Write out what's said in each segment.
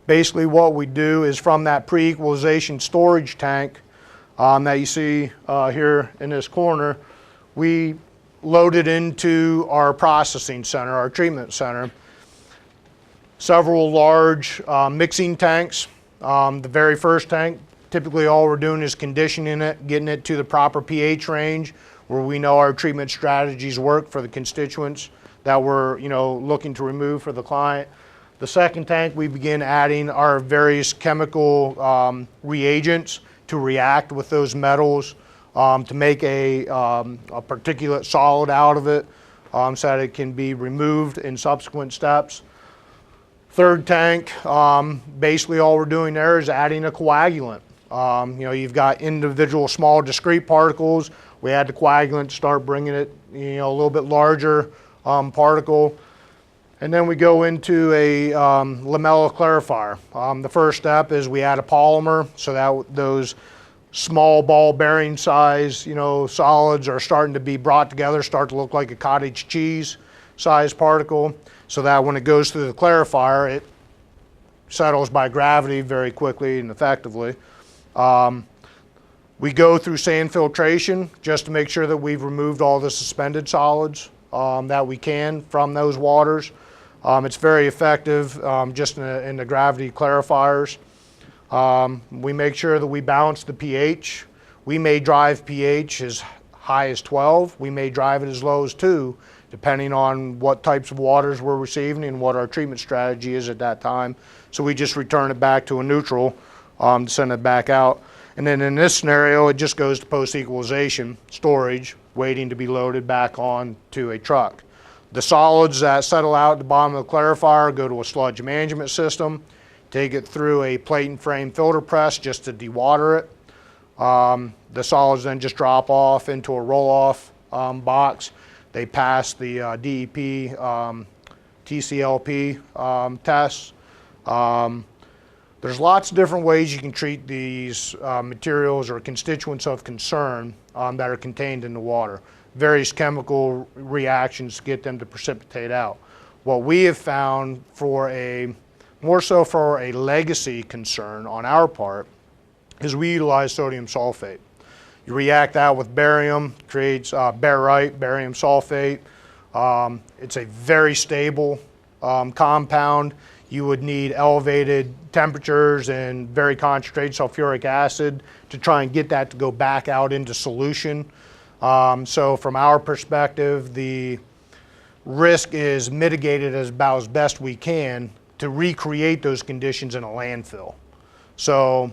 Basically what we do is from that pre-equalization storage tank that you see here in this corner, we load it into our processing center, our treatment center. Several large mixing tanks. The very first tank, typically all we're doing is conditioning it, getting it to the proper pH range where we know our treatment strategies work for the constituents that we're looking to remove for the client. The second tank, we begin adding our various chemical reagents to react with those metals to make a particulate solid out of it so that it can be removed in subsequent steps. Third tank, basically all we're doing there is adding a coagulant. You've got individual small discrete particles. We add the coagulant, start bringing it a little bit larger particle. And then we go into a lamella clarifier. The first step is we add a polymer so that those small ball bearing size solids are starting to be brought together, start to look like a cottage cheese size particle, so that when it goes through the clarifier, it settles by gravity very quickly and effectively. We go through sand filtration just to make sure that we've removed all the suspended solids that we can from those waters. It's very effective just in the gravity clarifiers. We make sure that we balance the pH. We may drive pH as high as 12. We may drive it as low as 2, depending on what types of waters we're receiving and what our treatment strategy is at that time. So we just return it back to a neutral to send it back out. And then in this scenario, it just goes to post-equalization storage, waiting to be loaded back on to a truck. The solids that settle out at the bottom of the clarifier go to a sludge management system, take it through a plate and frame filter press just to dewater it. The solids then just drop off into a roll-off box. They pass the DEP, TCLP tests. There's lots of different ways you can treat these materials or constituents of concern that are contained in the water. Various chemical reactions to get them to precipitate out. What we have found more so for a legacy concern on our part is we utilize sodium sulfate. You react that with barium, creates barite, barium sulfate. It's a very stable compound. You would need elevated temperatures and very concentrated sulfuric acid to try and get that to go back out into solution. So from our perspective, the risk is mitigated about as best we can to recreate those conditions in a landfill. So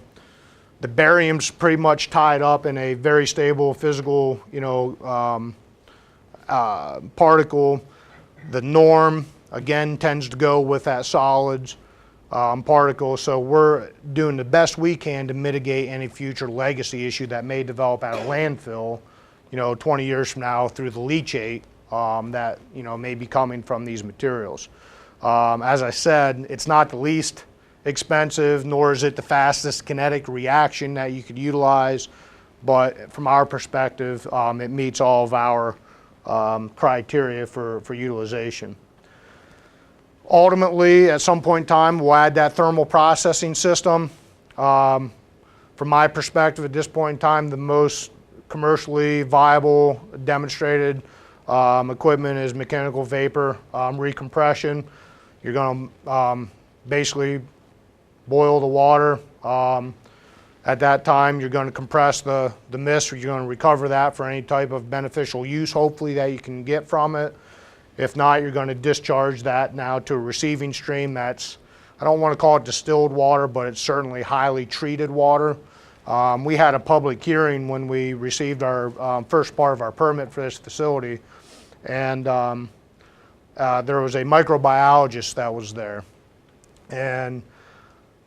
the barium's pretty much tied up in a very stable physical, particle. The norm, again, tends to go with that solids particle. So we're doing the best we can to mitigate any future legacy issue that may develop at a landfill, 20 years from now through the leachate that, may be coming from these materials. As I said, it's not the least expensive, nor is it the fastest kinetic reaction that you could utilize, but from our perspective, it meets all of our criteria for utilization. Ultimately, at some point in time, we'll add that thermal processing system. From my perspective, at this point in time, the most commercially viable demonstrated equipment is mechanical vapor recompression. You're going to basically boil the water. At that time, you're going to compress the mist, or you're going to recover that for any type of beneficial use, hopefully, that you can get from it. If not, you're going to discharge that now to a receiving stream that's, I don't want to call it distilled water, but it's certainly highly treated water. We had a public hearing when we received our first part of our permit for this facility, and there was a microbiologist that was there. And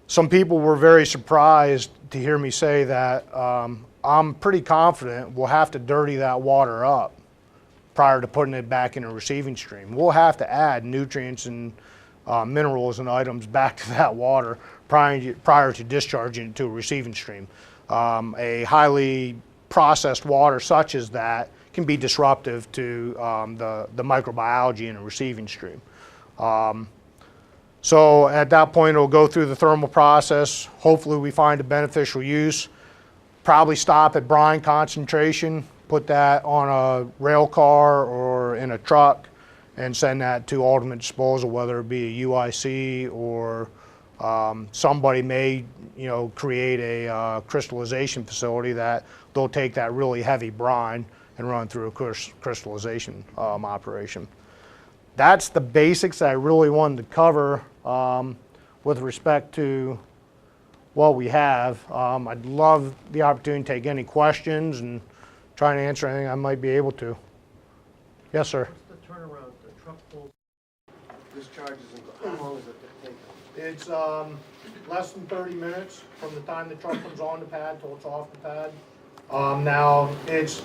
some people were very surprised to hear me say that I'm pretty confident we'll have to dirty that water up prior to putting it back in a receiving stream. We'll have to add nutrients and minerals and items back to that water prior to discharging it to a receiving stream. A highly processed water such as that can be disruptive to the microbiology in a receiving stream. So at that point, it'll go through the thermal process. Hopefully we find a beneficial use. Probably stop at brine concentration, put that on a rail car or in a truck, and send that to ultimate disposal, whether it be a UIC or somebody may, create a crystallization facility that they'll take that really heavy brine and run through a crystallization operation. That's the basics I really wanted to cover with respect to what we have. I'd love the opportunity to take any questions and try and answer anything I might be able to. Yes, sir. What's the turnaround? The truck pulls discharges and how long does it take? It's less than 30 minutes from the time the truck comes on the pad till it's off the pad. Now, it's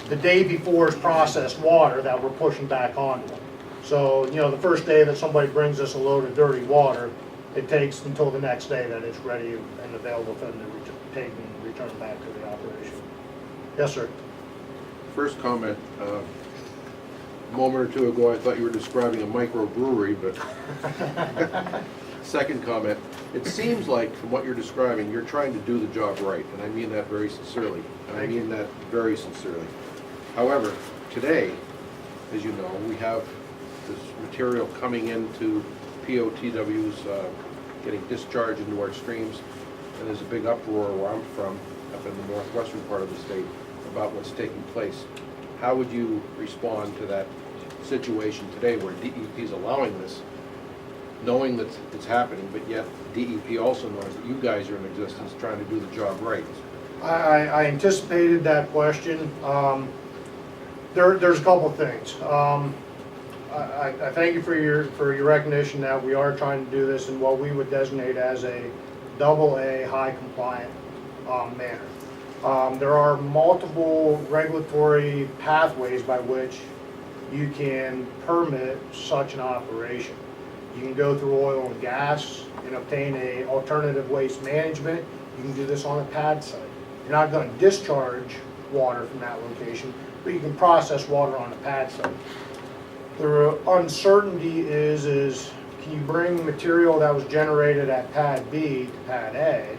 the day before it's processed water that we're pushing back onto them. So, the first day that somebody brings us a load of dirty water, it takes until the next day that it's ready and available for them to take and return back to the operation. Yes, sir. First comment, a moment or two ago I thought you were describing a microbrewery, but second comment, it seems like from what you're describing, you're trying to do the job right, and I mean that very sincerely. And I mean that very sincerely. However, today, as you know, we have this material coming into POTWs, getting discharged into our streams, and there's a big uproar where I'm from, up in the northwestern part of the state, about what's taking place. How would you respond to that situation today where DEP is allowing this, knowing that it's happening, but yet DEP also knows that you guys are in existence trying to do the job right? I anticipated that question. There's a couple of things. I thank you for your recognition that we are trying to do this in what we would designate as a AA high compliant manner. There are multiple regulatory pathways by which you can permit such an operation. You can go through oil and gas and obtain a alternative waste management. You can do this on a pad site. You're not going to discharge water from that location, but you can process water on a pad site. The uncertainty is can you bring material that was generated at pad B to pad A,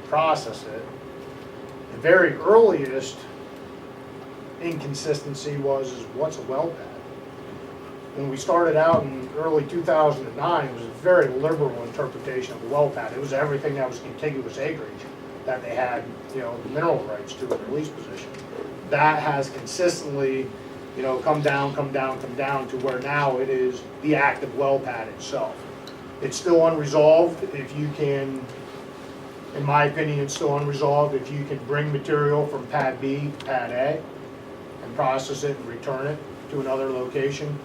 process it? The very earliest inconsistency was what's a well pad? When we started out in early 2009, it was a very liberal interpretation of a well pad. It was everything that was contiguous acreage that they had, the mineral rights to in their lease position. That has consistently, come down to where now it is the active well pad itself. It's still unresolved. If you can, in my opinion, it's still unresolved. If you can bring material from pad B to pad A and process it and return it to another location.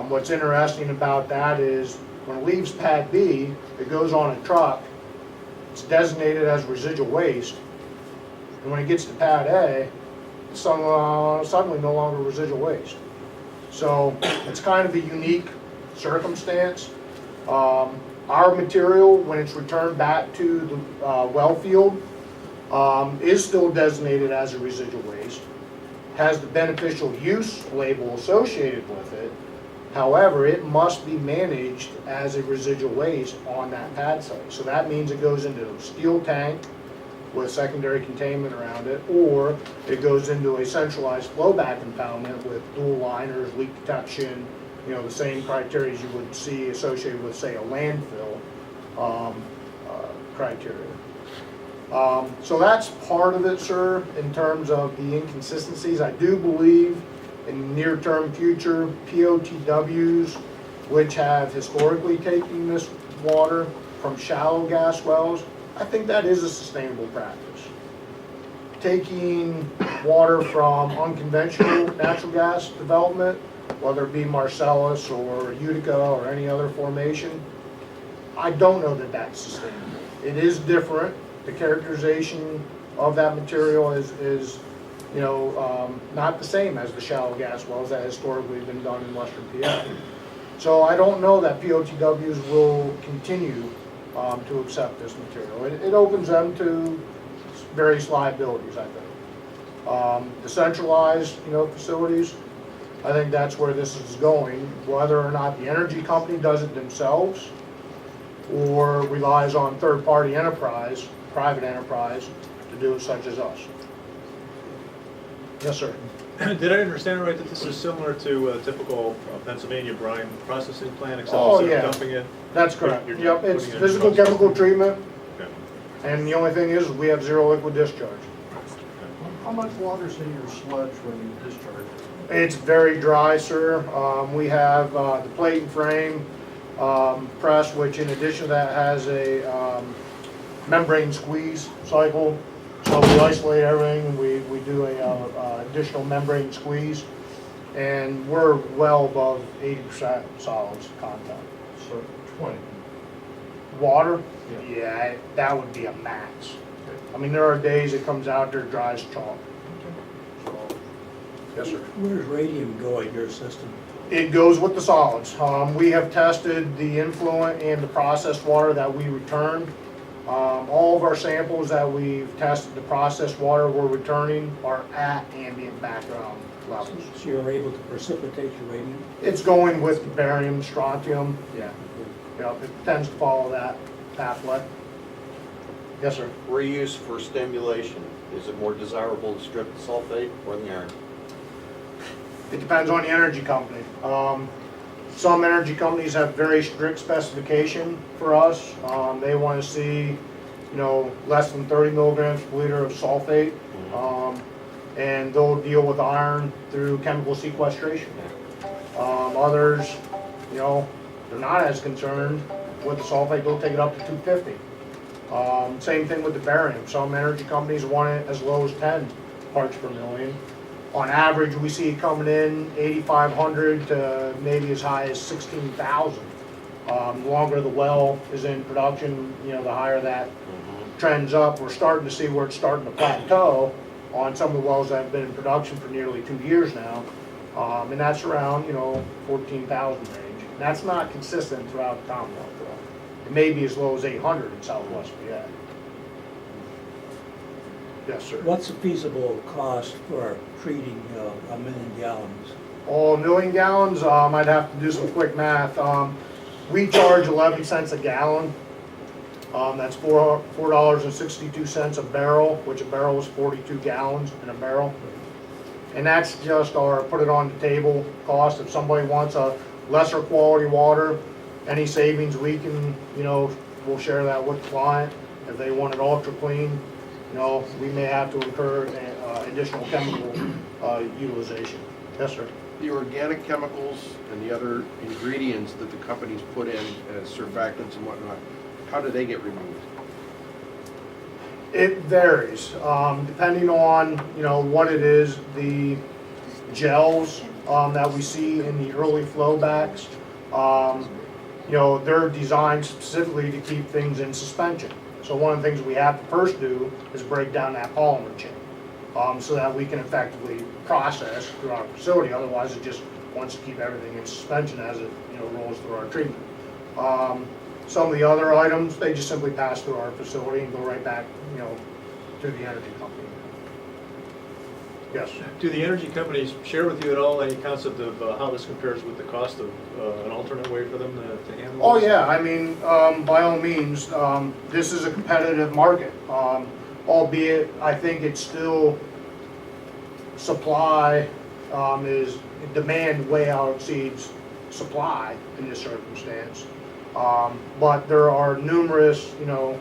What's interesting about that is when it leaves pad B, it goes on a truck, it's designated as residual waste, and when it gets to pad A, it's suddenly no longer residual waste. So it's kind of a unique circumstance. Our material, when it's returned back to the well field, is still designated as a residual waste, has the beneficial use label associated with it. However, it must be managed as a residual waste on that pad site. So that means it goes into a steel tank with secondary containment around it, or it goes into a centralized flowback impoundment with dual liners, leak detection, the same criteria you would see associated with, say, a landfill criteria. So that's part of it, sir, in terms of the inconsistencies. I do believe in the near-term future, POTWs, which have historically taken this water from shallow gas wells, I think that is a sustainable practice. Taking water from unconventional natural gas development, whether it be Marcellus or Utica or any other formation, I don't know that that's sustainable. It is different. The characterization of that material is not the same as the shallow gas wells that historically have been done in Western PA. So I don't know that POTWs will continue to accept this material. It opens them to various liabilities, I think. The centralized, facilities, I think that's where this is going, whether or not the energy company does it themselves or relies on third-party enterprise, private enterprise, to do it, such as us. Yes, sir. Did I understand right that this is similar to a typical Pennsylvania brine processing plant, except Oh, instead yeah. of dumping it? That's correct. You're Yep, it's putting it in physical process. chemical treatment, Okay. and the only thing is, we have zero liquid discharge. How much water's in your sludge when you discharge it? It's very dry, sir. We have the plate and frame press, which in addition to that has a membrane squeeze cycle. So we isolate everything, and we do a additional membrane squeeze, and we're well above 80% solids content. So 20. Water? Yeah. Yeah, that would be a max. I mean, there are days it comes out there dry as chalk. So, yes, sir. Where does radium go in your system? It goes with the solids. We have tested the influent and the processed water that we returned. All of our samples that we've tested, the processed water we're returning are at ambient background levels. So you're able to precipitate your radium? It's going with the barium, strontium. Yeah. Yep, it tends to follow that pathway. Yes, sir. Reuse for stimulation, is it more desirable to strip the sulfate or the iron? It depends on the energy company. Some energy companies have very strict specification for us. They want to see, you know, less than 30 milligrams per liter of sulfate, and they'll deal with iron through chemical sequestration. Others, you know, they're not as concerned with the sulfate. They'll take it up to 250. Same thing with the barium. Some energy companies want it as low as 10 parts per million. On average, we see it coming in 8,500 to maybe as high as 16,000. The longer the well is in production, you know, the higher that trends up. We're starting to see where it's starting to plateau on some of the wells that have been in production for nearly 2 years now. And that's around, you know, 14,000 range. And that's not consistent throughout the Commonwealth, though. It may be as low as 800 in southwest PA. Yes, sir. What's the feasible cost for treating 1 million gallons? Oh, 1 million gallons, I'd have to do some quick math. We charge 11 cents a gallon. That's $4.62 a barrel, which a barrel is 42 gallons in a barrel. And that's just our put it on the table cost. If somebody wants a lesser quality water, any savings we can, you know, we'll share that with the client. If they want it ultra clean, you know, we may have to incur additional chemical utilization. Yes, sir. The organic chemicals and the other ingredients that the companies put in as surfactants and whatnot, how do they get removed? It varies, depending on, you know, what it is. The gels that we see in the early flow backs, you know, they're designed specifically to keep things in suspension. So one of the things we have to first do is break down that polymer chain, so that we can effectively process through our facility. Otherwise, it just wants to keep everything in suspension as it, you know, rolls through our treatment. Some of the other items, they just simply pass through our facility and go right back, you know, to the energy company. Yes. Do the energy companies share with you at all any concept of how this compares with the cost of an alternate way for them to handle Oh, this? yeah, I mean, by all means, this is a competitive market, albeit I think it's still supply is, demand way out exceeds supply in this circumstance. But there are numerous, you know,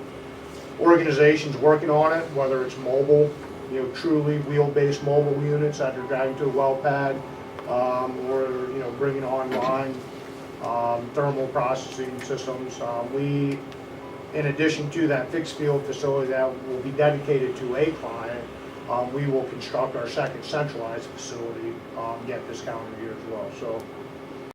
organizations working on it, whether it's mobile, you know, truly wheel-based mobile units that are driving to a well pad, or, you know, bringing online thermal processing systems. We, in addition to that fixed field facility that will be dedicated to a client, we will construct our second centralized facility yet this calendar year as well. So